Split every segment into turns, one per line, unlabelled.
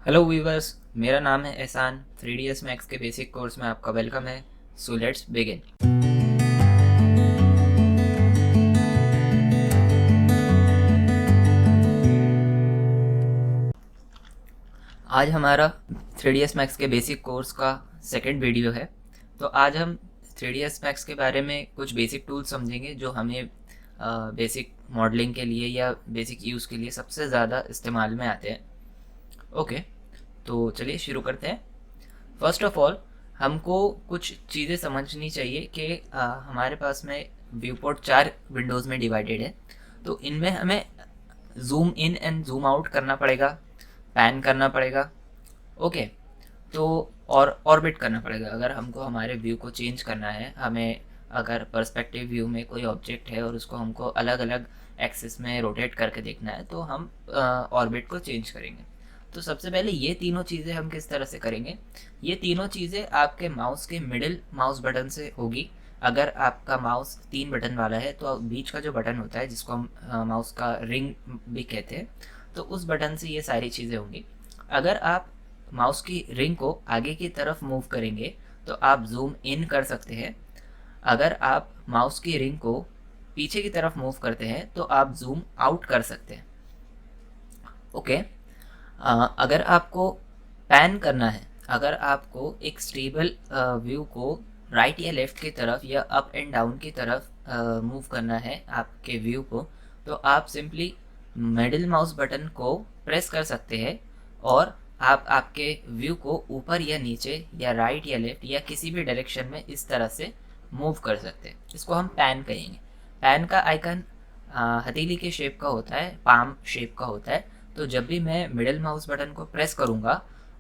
Hello viewers, मेरा नाम है एहसान। 3ds मैक्स के बेसिक कोर्स में आपका वेलकम है। So let's begin. आज हमारा 3ds मैक्स के बेसिक कोर्स का सेकंड वीडियो है। तो आज हम 3ds मैक्स के बारे में कुछ बेसिक टूल्स समझेंगे जो हमें बेसिक मॉडलिंग के लिए या बेसिक यूज़ के लिए सबसे ज़्यादा इस्तेमाल में आते हैं। ओके, तो चलिए शुरू करते हैं। फर्स्ट ऑफ ऑल, हमको कुछ चीज़ें समझनी चाहिए कि हमारे पास में व्यू पोर्ट 4 विंडोज़ में डिवाइडेड है। तो इनमें हमें zoom in and zoom out करना पड़ेगा, पैन करना पड़ेगा। ओके, तो और ऑर्बिट करना पड़ेगा। अगर हमको हमारे व्यू को चेंज करना है, हमें अगर पर्सपेक्टिव व्यू में कोई ऑब्जेक्ट है और उसको हमको अलग अलग एक्सिस में रोटेट करके देखना है तो हम ऑर्बिट को चेंज करेंगे। तो सबसे पहले ये तीनों चीज़ें हम किस तरह से करेंगे? ये तीनों चीज़ें आपके माउस के मिडिल माउस बटन से होगी। अगर आपका माउस 3 बटन वाला है तो बीच का जो बटन होता है, जिसको हम माउस का रिंग भी कहते हैं, तो उस बटन से ये सारी चीज़ें होंगी। अगर आप माउस की रिंग को आगे की तरफ मूव करेंगे तो आप जूम इन कर सकते हैं। अगर आप माउस की रिंग को पीछे की तरफ मूव करते हैं तो आप जूम आउट कर सकते हैं। ओके, अगर आपको पैन करना है, अगर आपको एक स्टेबल व्यू को राइट या लेफ्ट की तरफ या अप एंड डाउन की तरफ मूव करना है आपके व्यू को, तो आप सिंपली मिडिल माउस बटन को प्रेस कर सकते हैं और आप आपके व्यू को ऊपर या नीचे या राइट या लेफ्ट या किसी भी डायरेक्शन में इस तरह से मूव कर सकते हैं। इसको हम पैन कहेंगे। पैन का आइकन हथेली के शेप का होता है, पाम शेप का होता है। तो जब भी मैं मिडिल माउस बटन को प्रेस करूँगा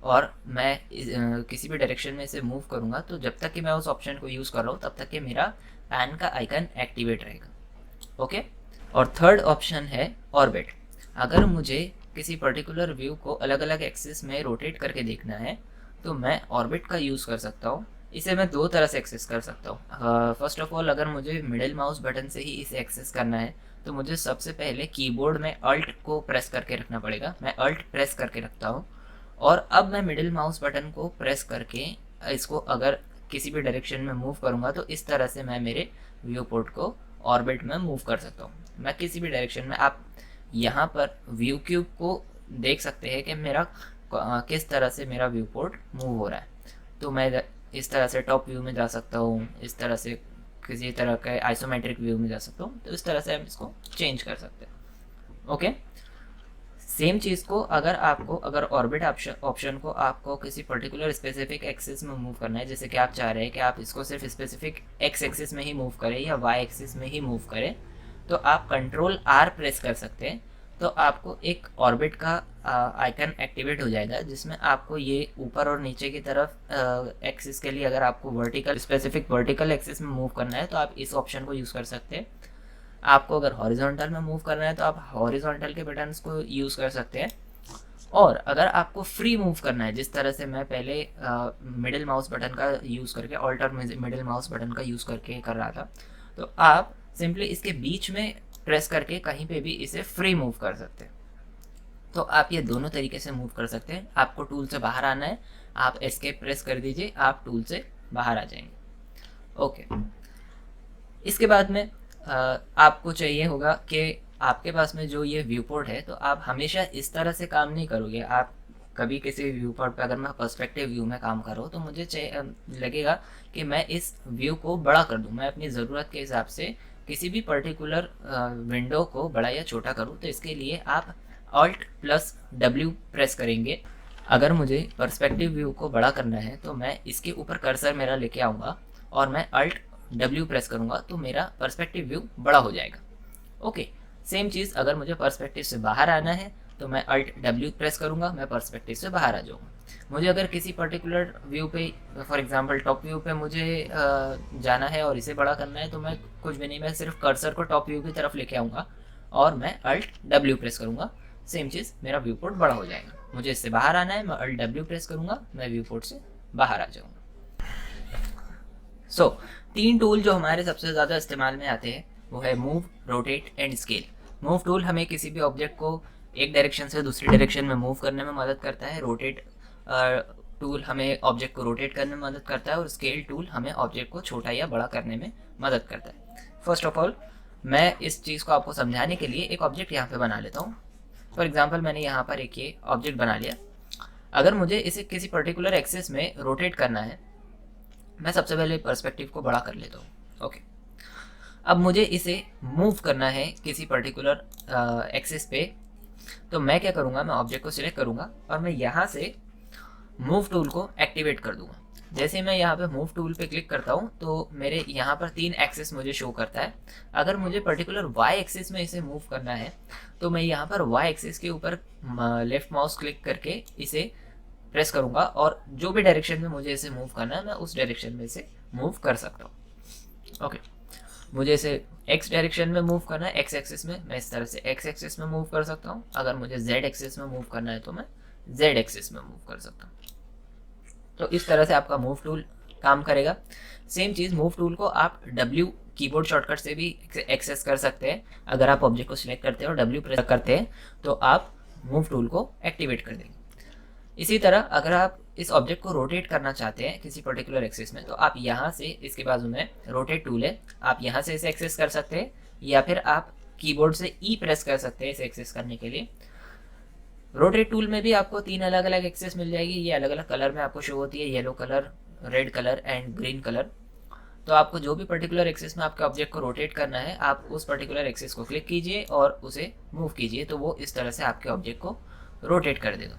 और मैं किसी भी डायरेक्शन में इसे मूव करूँगा, तो जब तक कि मैं उस ऑप्शन को यूज़ कर रहा हूँ तब तक कि मेरा पैन का आइकन एक्टिवेट रहेगा। ओके, और थर्ड ऑप्शन है ऑर्बिट। अगर मुझे किसी पर्टिकुलर व्यू को अलग अलग एक्सिस में रोटेट करके देखना है तो मैं ऑर्बिट का यूज़ कर सकता हूँ। इसे मैं दो तरह से एक्सेस कर सकता हूँ। फर्स्ट ऑफ ऑल, अगर मुझे मिडिल माउस बटन से ही इसे एक्सेस करना है तो मुझे सबसे पहले कीबोर्ड में अल्ट को प्रेस करके रखना पड़ेगा। मैं अल्ट प्रेस करके रखता हूँ और अब मैं मिडिल माउस बटन को प्रेस करके इसको अगर किसी भी डायरेक्शन में मूव करूँगा तो इस तरह से मैं मेरे व्यू पोर्ट को ऑर्बिट में मूव कर सकता हूँ। मैं किसी भी डायरेक्शन में, आप यहाँ पर व्यू क्यूब को देख सकते हैं कि मेरा किस तरह से मेरा व्यू पोर्ट मूव हो रहा है। तो मैं इस तरह से टॉप व्यू में जा सकता हूँ, इस तरह से किसी तरह के आइसोमेट्रिक व्यू में जा सकता हूँ। तो इस तरह से हम इसको चेंज कर सकते हैं। ओके, सेम चीज़ को अगर ऑर्बिट ऑप्शन को आपको किसी पर्टिकुलर स्पेसिफिक एक्सिस में मूव करना है, जैसे कि आप चाह रहे हैं कि आप इसको सिर्फ स्पेसिफिक एक्स एक्सिस में ही मूव करें या वाई एक्सिस में ही मूव करें, तो आप कंट्रोल आर प्रेस कर सकते हैं। तो आपको एक ऑर्बिट का आइकन एक्टिवेट हो जाएगा, जिसमें आपको ये ऊपर और नीचे की तरफ एक्सिस के लिए, अगर आपको स्पेसिफिक वर्टिकल एक्सिस में मूव करना है तो आप इस ऑप्शन को यूज़ कर सकते हैं। आपको अगर हॉरिजॉन्टल में मूव करना है तो आप हॉरिजॉन्टल के बटन्स को यूज़ कर सकते हैं। और अगर आपको फ्री मूव करना है, जिस तरह से मैं पहले मिडिल माउस बटन का यूज़ करके, ऑल्टर मिडिल माउस बटन का यूज़ करके कर रहा था, तो आप सिंपली इसके बीच में प्रेस करके कहीं पे भी इसे फ्री मूव कर सकते हैं। तो आप ये दोनों तरीके से मूव कर सकते हैं। आपको टूल से बाहर आना है, आप एस्केप प्रेस कर दीजिए, आप टूल से बाहर आ जाएंगे। ओके, इसके बाद में आपको चाहिए होगा कि आपके पास में जो ये व्यू पोर्ट है, तो आप हमेशा इस तरह से काम नहीं करोगे। आप कभी किसी व्यू पोर्ट पर, अगर मैं पर्सपेक्टिव व्यू में काम कर रहा हूँ तो मुझे लगेगा कि मैं इस व्यू को बड़ा कर दूँ, मैं अपनी ज़रूरत के हिसाब से किसी भी पर्टिकुलर विंडो को बड़ा या छोटा करूँ। तो इसके लिए आप Alt प्लस W प्रेस करेंगे। अगर मुझे पर्सपेक्टिव व्यू को बड़ा करना है तो मैं इसके ऊपर कर्सर मेरा लेके आऊँगा और मैं Alt W प्रेस करूँगा तो मेरा पर्सपेक्टिव व्यू बड़ा हो जाएगा। ओके, सेम चीज़ अगर मुझे पर्सपेक्टिव से बाहर आना है तो मैं Alt W प्रेस करूँगा, मैं पर्सपेक्टिव से बाहर आ जाऊँगा। मुझे अगर किसी पर्टिकुलर व्यू पे, फॉर एग्जांपल टॉप व्यू पे मुझे जाना है और इसे बड़ा करना है, तो मैं कुछ भी नहीं, मैं सिर्फ कर्सर को टॉप व्यू की तरफ लेके आऊँगा और मैं Alt W प्रेस करूँगा। सेम चीज़, मेरा व्यू पोर्ट बड़ा हो जाएगा। मुझे इससे बाहर आना है, मैं Alt W प्रेस करूँगा, मैं व्यू पोर्ट से बाहर आ जाऊँगा। सो 3 टूल जो हमारे सबसे ज़्यादा इस्तेमाल में आते हैं वो है move, rotate and scale. Move tool हमें किसी भी ऑब्जेक्ट को एक डायरेक्शन से दूसरी डायरेक्शन में मूव करने में मदद करता है। रोटेट टूल हमें ऑब्जेक्ट को रोटेट करने में मदद करता है और स्केल टूल हमें ऑब्जेक्ट को छोटा या बड़ा करने में मदद करता है। फर्स्ट ऑफ ऑल मैं इस चीज़ को आपको समझाने के लिए एक ऑब्जेक्ट यहाँ पे बना लेता हूँ। फॉर एग्जांपल मैंने यहाँ पर एक ये ऑब्जेक्ट बना लिया। अगर मुझे इसे किसी पर्टिकुलर एक्सिस में रोटेट करना है, मैं सबसे पहले पर्सपेक्टिव को बड़ा कर लेता हूँ। ओके, अब मुझे इसे मूव करना है किसी पर्टिकुलर एक्सिस पे, तो मैं क्या करूँगा, मैं ऑब्जेक्ट को सिलेक्ट करूँगा और मैं यहाँ से मूव टूल को एक्टिवेट कर दूँगा। जैसे मैं यहाँ पे मूव टूल पे क्लिक करता हूँ तो मेरे यहाँ पर 3 एक्सिस मुझे शो करता है। अगर मुझे पर्टिकुलर वाई एक्सिस में इसे मूव करना है तो मैं यहाँ पर वाई एक्सिस के ऊपर लेफ्ट माउस क्लिक करके इसे प्रेस करूँगा और जो भी डायरेक्शन में मुझे इसे मूव करना है मैं उस डायरेक्शन में इसे मूव कर सकता हूँ। ओके, मुझे इसे एक्स डायरेक्शन में मूव करना है, एक्स एक्सिस में, मैं इस तरह से एक्स एक्सिस में मूव कर सकता हूँ। अगर मुझे जेड एक्सिस में मूव करना है तो मैं जेड एक्सिस में मूव कर सकता हूँ। तो इस तरह से आपका मूव टूल काम करेगा। सेम चीज़ मूव टूल को आप W कीबोर्ड शॉर्टकट से भी एक्सेस कर सकते हैं। अगर आप ऑब्जेक्ट को सिलेक्ट करते हैं और W प्रेस करते हैं तो आप मूव टूल को एक्टिवेट कर देंगे। इसी तरह अगर आप इस ऑब्जेक्ट को रोटेट करना चाहते हैं किसी पर्टिकुलर एक्सिस में तो आप यहाँ से, इसके बाजू में रोटेट टूल है, आप यहाँ से इसे एक्सेस कर सकते हैं या फिर आप कीबोर्ड से E प्रेस कर सकते हैं इसे एक्सेस करने के लिए। रोटेट टूल में भी आपको 3 अलग अलग एक्सेस मिल जाएगी। ये अलग अलग कलर में आपको शो होती है, yellow colour, red colour and green colour. तो आपको जो भी पर्टिकुलर एक्सेस में आपके ऑब्जेक्ट को रोटेट करना है, आप उस पर्टिकुलर एक्सेस को क्लिक कीजिए और उसे मूव कीजिए, तो वो इस तरह से आपके ऑब्जेक्ट को रोटेट कर देगा।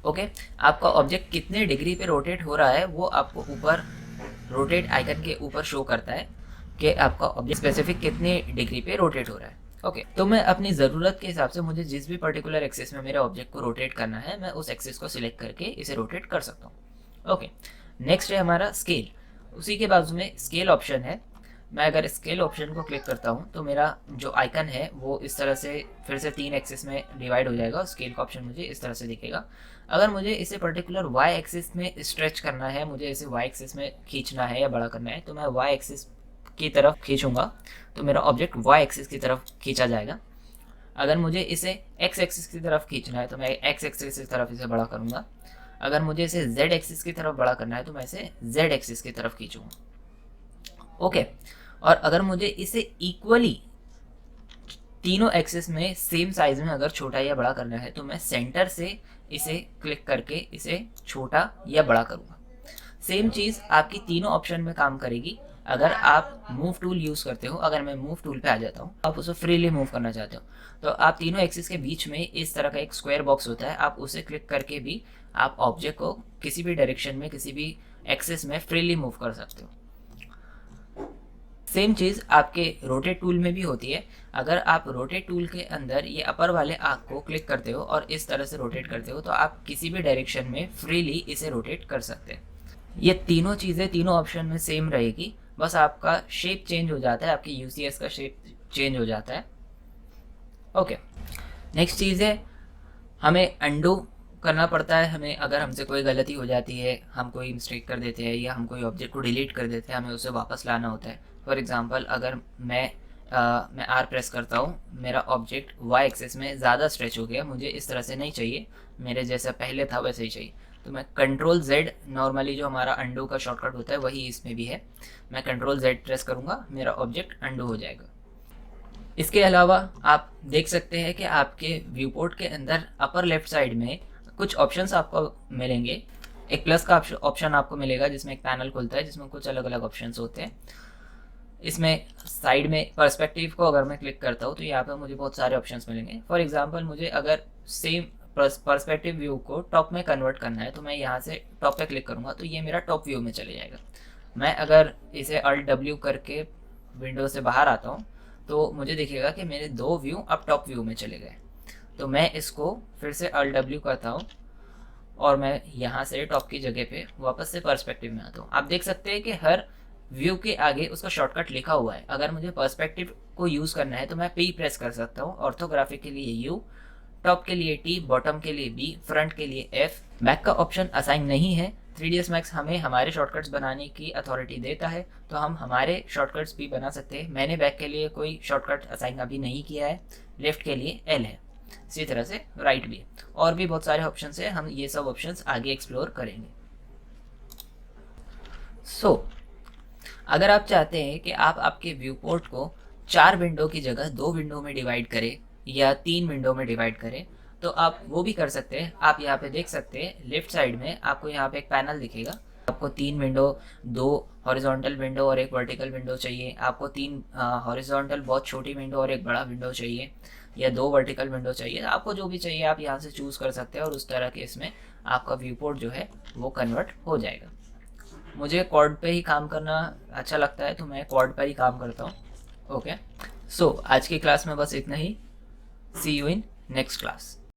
ओके, आपका ऑब्जेक्ट कितने डिग्री पे रोटेट हो रहा है वो आपको ऊपर रोटेट आइकन के ऊपर शो करता है कि आपका ऑब्जेक्ट स्पेसिफिक कितने डिग्री पे रोटेट हो रहा है। ओके, तो मैं अपनी ज़रूरत के हिसाब से मुझे जिस भी पर्टिकुलर एक्सिस में मेरे ऑब्जेक्ट को रोटेट करना है मैं उस एक्सिस को सिलेक्ट करके इसे रोटेट कर सकता हूँ। ओके, नेक्स्ट है हमारा स्केल। उसी के बाजू में स्केल ऑप्शन है। मैं अगर स्केल ऑप्शन को क्लिक करता हूँ तो मेरा जो आइकन है वो इस तरह से फिर से 3 एक्सिस में डिवाइड हो जाएगा और स्केल का ऑप्शन मुझे इस तरह से दिखेगा। अगर मुझे इसे पर्टिकुलर वाई एक्सिस में स्ट्रेच करना है, मुझे इसे वाई एक्सिस में खींचना है या बड़ा करना है, तो मैं वाई एक्सिस की तरफ खींचूंगा तो मेरा ऑब्जेक्ट वाई एक्सिस की तरफ खींचा जाएगा। अगर मुझे इसे एक्स एक्सिस की तरफ खींचना है तो मैं एक्स एक्सिस की तरफ इसे बड़ा करूंगा। अगर मुझे इसे जेड एक्सिस की तरफ बड़ा करना है तो मैं इसे जेड एक्सिस की तरफ खींचूंगा। ओके, और अगर मुझे इसे इक्वली तीनों एक्सिस में सेम साइज में अगर छोटा या बड़ा करना है तो मैं सेंटर से इसे क्लिक करके इसे छोटा या बड़ा करूंगा। सेम चीज़ आपकी तीनों ऑप्शन में काम करेगी। अगर आप मूव टूल यूज़ करते हो, अगर मैं मूव टूल पे आ जाता हूँ, आप उसे फ्रीली मूव करना चाहते हो तो आप तीनों एक्सिस के बीच में इस तरह का एक स्क्वायर बॉक्स होता है, आप उसे क्लिक करके भी आप ऑब्जेक्ट को किसी भी डायरेक्शन में किसी भी एक्सिस में फ्रीली मूव कर सकते हो। सेम चीज़ आपके रोटेट टूल में भी होती है। अगर आप रोटेट टूल के अंदर ये अपर वाले आर्क को क्लिक करते हो और इस तरह से रोटेट करते हो तो आप किसी भी डायरेक्शन में फ्रीली इसे रोटेट कर सकते हैं। ये तीनों चीज़ें तीनों ऑप्शन में सेम रहेगी, बस आपका शेप चेंज हो जाता है, आपकी यूसीएस का शेप चेंज हो जाता है। ओके, नेक्स्ट चीज़ है हमें अंडू करना पड़ता है। हमें अगर हमसे कोई गलती हो जाती है, हम कोई मिस्टेक कर देते हैं या हम कोई ऑब्जेक्ट को डिलीट कर देते हैं, हमें उसे वापस लाना होता है। फॉर एग्जांपल अगर मैं आर प्रेस करता हूँ, मेरा ऑब्जेक्ट वाई एक्सिस में ज़्यादा स्ट्रेच हो गया, मुझे इस तरह से नहीं चाहिए, मेरे जैसा पहले था वैसे ही चाहिए, तो मैं कंट्रोल जेड, नॉर्मली जो हमारा अंडू का शॉर्टकट होता है वही इसमें भी है, मैं कंट्रोल जेड प्रेस करूँगा, मेरा ऑब्जेक्ट अंडू हो जाएगा। इसके अलावा आप देख सकते हैं कि आपके व्यू पोर्ट के अंदर अपर लेफ्ट साइड में कुछ ऑप्शंस आपको मिलेंगे। एक प्लस का ऑप्शन आपको मिलेगा जिसमें एक पैनल खुलता है जिसमें कुछ अलग अलग ऑप्शंस होते हैं। इसमें साइड में पर्सपेक्टिव को अगर मैं क्लिक करता हूँ तो यहाँ पर मुझे बहुत सारे ऑप्शंस मिलेंगे। फॉर एग्जांपल मुझे अगर सेम पर्सपेक्टिव व्यू को टॉप में कन्वर्ट करना है तो मैं यहाँ से टॉप पे क्लिक करूँगा तो ये मेरा टॉप व्यू में चले जाएगा। मैं अगर इसे Alt W करके विंडो से बाहर आता हूँ तो मुझे दिखेगा कि मेरे 2 व्यू अब टॉप व्यू में चले गए। तो मैं इसको फिर से Alt W करता हूँ और मैं यहाँ से टॉप की जगह पे वापस से पर्सपेक्टिव में आता हूँ। आप देख सकते हैं कि हर व्यू के आगे उसका शॉर्टकट लिखा हुआ है। अगर मुझे पर्सपेक्टिव को यूज़ करना है तो मैं P प्रेस कर सकता हूँ, ऑर्थोग्राफिक के लिए U, टॉप के लिए T, बॉटम के लिए B, फ्रंट के लिए F। बैक का ऑप्शन असाइन नहीं है। 3ds Max हमें हमारे शॉर्टकट्स बनाने की अथॉरिटी देता है तो हम हमारे शॉर्टकट्स भी बना सकते हैं। मैंने बैक के लिए कोई शॉर्टकट असाइन अभी नहीं किया है। लेफ्ट के लिए L है। इसी तरह से राइट भी है, और भी बहुत सारे ऑप्शंस है, हम ये सब ऑप्शंस आगे एक्सप्लोर करेंगे। सो अगर आप चाहते हैं कि आप आपके व्यू पोर्ट को 4 विंडो की जगह 2 विंडो में डिवाइड करें या 3 विंडो में डिवाइड करें, तो आप वो भी कर सकते हैं। आप यहाँ पे देख सकते हैं लेफ्ट साइड में आपको यहाँ पे एक पैनल दिखेगा। आपको 3 विंडो, 2 हॉरिजॉन्टल विंडो और एक वर्टिकल विंडो चाहिए, आपको 3 हॉरिजॉन्टल बहुत छोटी विंडो और एक बड़ा विंडो चाहिए, या 2 वर्टिकल विंडो चाहिए, आपको जो भी चाहिए आप यहाँ से चूज़ कर सकते हैं, और उस तरह के इसमें आपका व्यू पोर्ट जो है वो कन्वर्ट हो जाएगा। मुझे क्वाड पे ही काम करना अच्छा लगता है, तो मैं क्वाड पर ही काम करता हूँ। ओके, सो आज की क्लास में बस इतना ही। सी यू इन नेक्स्ट क्लास।